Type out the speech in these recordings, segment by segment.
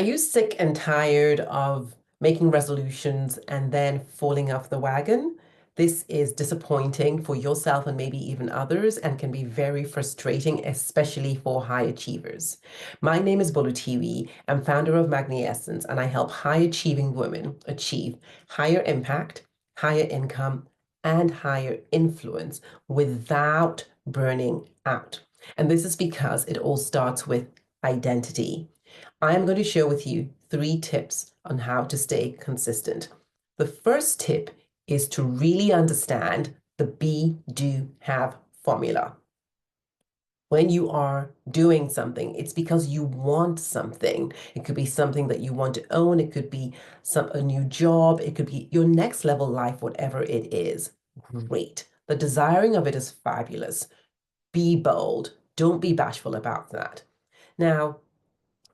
Are you sick and tired of making resolutions and then falling off the wagon? This is disappointing for yourself and maybe even others and can be very frustrating, especially for high achievers. My name is Bolutiwi. I'm founder of Magni Essence, and I help high achieving women achieve higher impact, higher income, and higher influence without burning out. And this is because it all starts with identity. I am going to share with you 3 tips on how to stay consistent. The first tip is to really understand the be, do, have formula. When you are doing something, it's because you want something. It could be something that you want to own. It could be a new job. It could be your next level life, whatever it is. Great. The desiring of it is fabulous. Be bold. Don't be bashful about that. Now,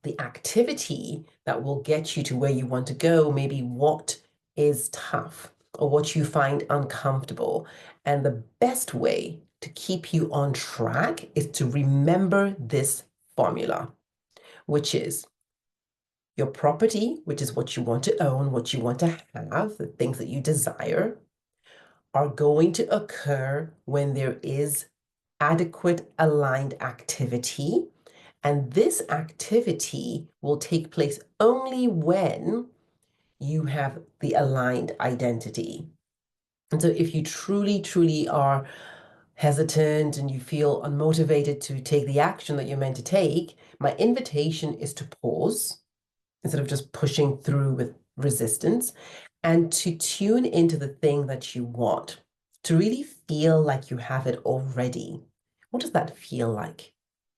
the activity that will get you to where you want to go, maybe what is tough or what you find uncomfortable. And the best way to keep you on track is to remember this formula, which is your property, which is what you want to own, what you want to have, the things that you desire, are going to occur when there is adequate aligned activity. And this activity will take place only when you have the aligned identity. And so if you truly, truly are hesitant and you feel unmotivated to take the action that you're meant to take, my invitation is to pause instead of just pushing through with resistance and to tune into the thing that you want, to really feel like you have it already. What does that feel like?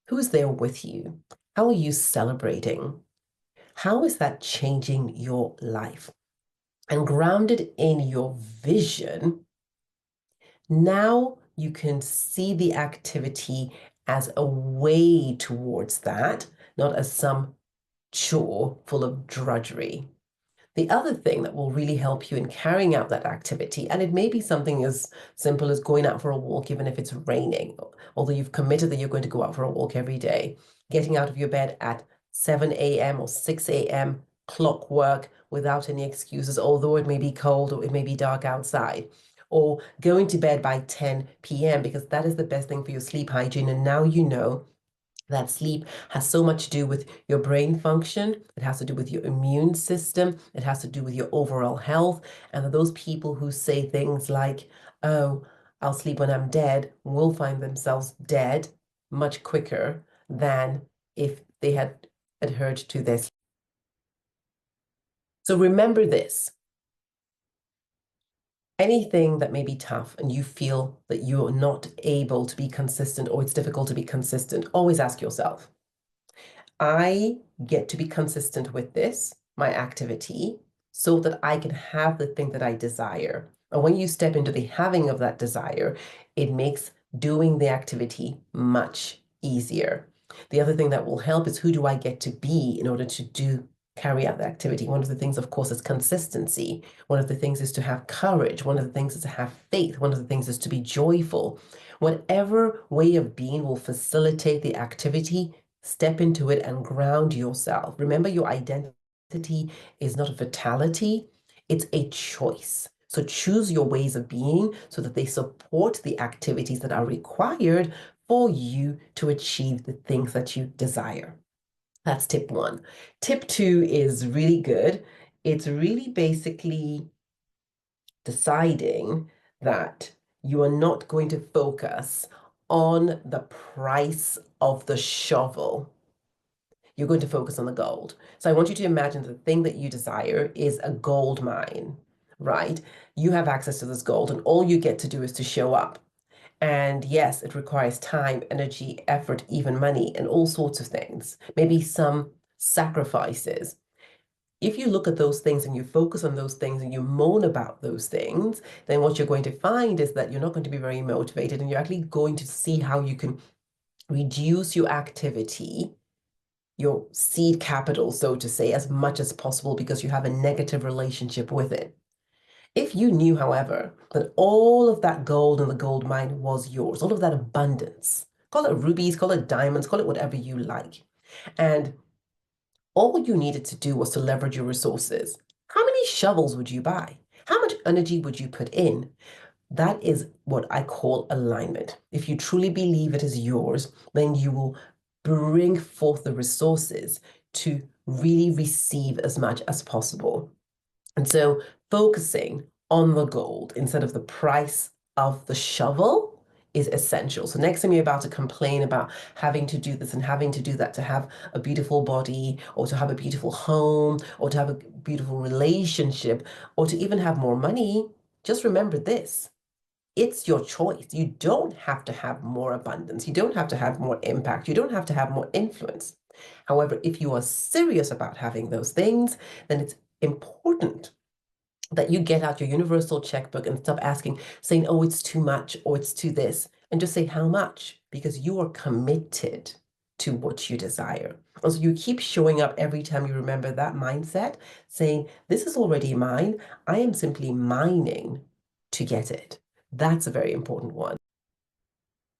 Who's there with you? How are you celebrating? How is that changing your life? And grounded in your vision, now you can see the activity as a way towards that, not as some chore full of drudgery. The other thing that will really help you in carrying out that activity, and it may be something as simple as going out for a walk, even if it's raining, although you've committed that you're going to go out for a walk every day, getting out of your bed at 7 a.m. or 6 a.m., clockwork without any excuses, although it may be cold or it may be dark outside, or going to bed by 10 p.m., because that is the best thing for your sleep hygiene. And now you know that sleep has so much to do with your brain function. It has to do with your immune system. It has to do with your overall health. And those people who say things like, oh, I'll sleep when I'm dead, will find themselves dead much quicker than if they had adhered to this. So remember this. Anything that may be tough and you feel that you're not able to be consistent or it's difficult to be consistent, always ask yourself, I get to be consistent with this, my activity, so that I can have the thing that I desire. And when you step into the having of that desire, it makes doing the activity much easier. The other thing that will help is who do I get to be in order to carry out the activity. One of the things, of course, is consistency. One of the things is to have courage. One of the things is to have faith. One of the things is to be joyful. Whatever way of being will facilitate the activity, step into it and ground yourself. Remember, your identity is not a fatality, it's a choice. So choose your ways of being so that they support the activities that are required for you to achieve the things that you desire. That's tip 1. Tip 2 is really good. It's really basically deciding that you are not going to focus on the price of the shovel. You're going to focus on the gold. So I want you to imagine the thing that you desire is a gold mine, right? You have access to this gold, and all you get to do is to show up. And yes, it requires time, energy, effort, even money, and all sorts of things, maybe some sacrifices. If you look at those things and you focus on those things and you moan about those things, then what you're going to find is that you're not going to be very motivated, and you're actually going to see how you can reduce your activity, your seed capital, so to say, as much as possible because you have a negative relationship with it. If you knew, however, that all of that gold in the gold mine was yours, all of that abundance, call it rubies, call it diamonds, call it whatever you like, and all you needed to do was to leverage your resources. How many shovels would you buy? How much energy would you put in? That is what I call alignment. If you truly believe it is yours, then you will bring forth the resources to really receive as much as possible. And so focusing on the gold instead of the price of the shovel is essential. So next time you're about to complain about having to do this and having to do that to have a beautiful body or to have a beautiful home or to have a beautiful relationship or to even have more money, just remember this. It's your choice. You don't have to have more abundance. You don't have to have more impact. You don't have to have more influence. However, if you are serious about having those things, then it's important that you get out your universal checkbook and stop asking, saying, oh, it's too much or it's too this, and just say how much, because you are committed to what you desire. And so you keep showing up every time you remember that mindset, saying, this is already mine. I am simply mining to get it. That's a very important one.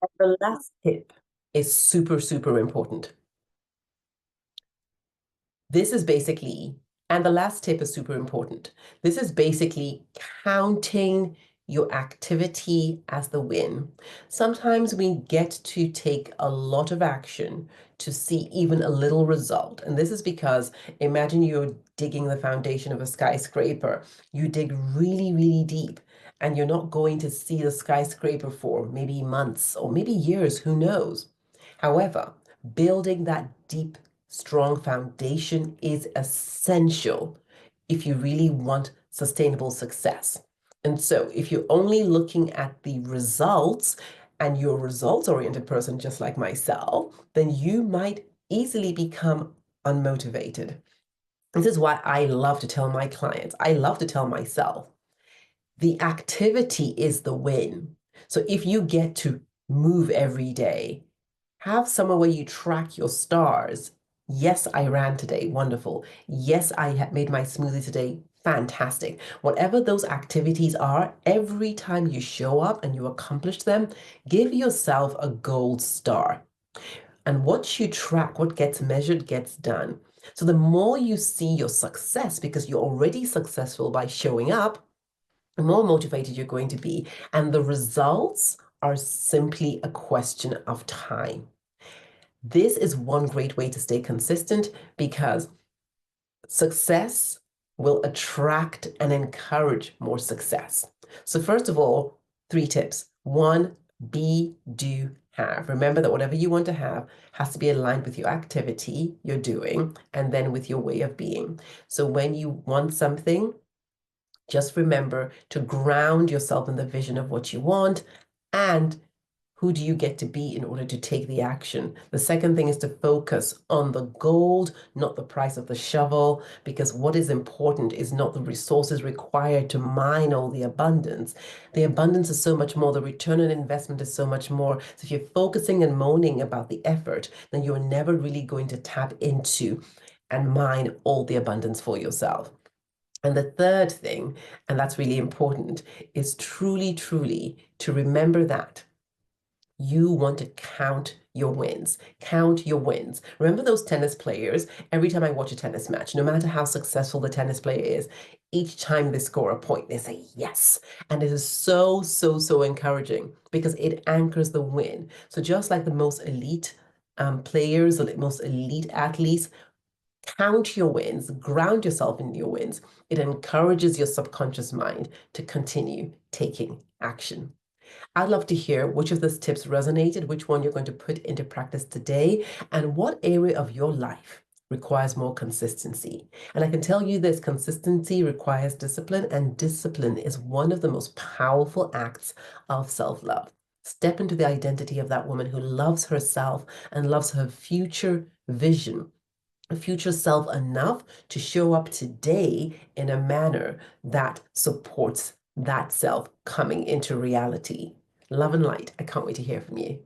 And the last tip is super, super important. This is basically, and the last tip is super important. This is basically counting your activity as the win. Sometimes we get to take a lot of action to see even a little result. And this is because imagine you're digging the foundation of a skyscraper. You dig really, really deep, and you're not going to see the skyscraper for maybe months or maybe years, who knows? However, building that deep strong foundation is essential if you really want sustainable success. And so if you're only looking at the results and you're a results-oriented person just like myself, then you might easily become unmotivated. This is why I love to tell my clients, I love to tell myself, the activity is the win. So if you get to move every day, have somewhere where you track your stars. Yes, I ran today. Wonderful. Yes, I had made my smoothie today. Fantastic. Whatever those activities are, every time you show up and you accomplish them, give yourself a gold star. And what you track, what gets measured, gets done. So the more you see your success, because you're already successful by showing up, the more motivated you're going to be. And the results are simply a question of time. This is one great way to stay consistent because success will attract and encourage more success. So first of all, 3 tips. 1, be, do, have. Remember that whatever you want to have has to be aligned with your activity you're doing and then with your way of being. So when you want something, just remember to ground yourself in the vision of what you want and who do you get to be in order to take the action? The second thing is to focus on the gold, not the price of the shovel, because what is important is not the resources required to mine all the abundance. The abundance is so much more. The return on investment is so much more. So if you're focusing and moaning about the effort, then you're never really going to tap into and mine all the abundance for yourself. And the third thing, and that's really important, is truly, truly to remember that you want to count your wins. Count your wins. Remember those tennis players? Every time I watch a tennis match, no matter how successful the tennis player is, each time they score a point, they say yes. And it is so, so, so encouraging because it anchors the win. So just like the most elite players, the most elite athletes, count your wins, ground yourself in your wins. It encourages your subconscious mind to continue taking action. I'd love to hear which of those tips resonated, which one you're going to put into practice today, and what area of your life requires more consistency. And I can tell you this, consistency requires discipline, and discipline is one of the most powerful acts of self-love. Step into the identity of that woman who loves herself and loves her future vision, a future self enough to show up today in a manner that supports that self coming into reality. Love and light. I can't wait to hear from you.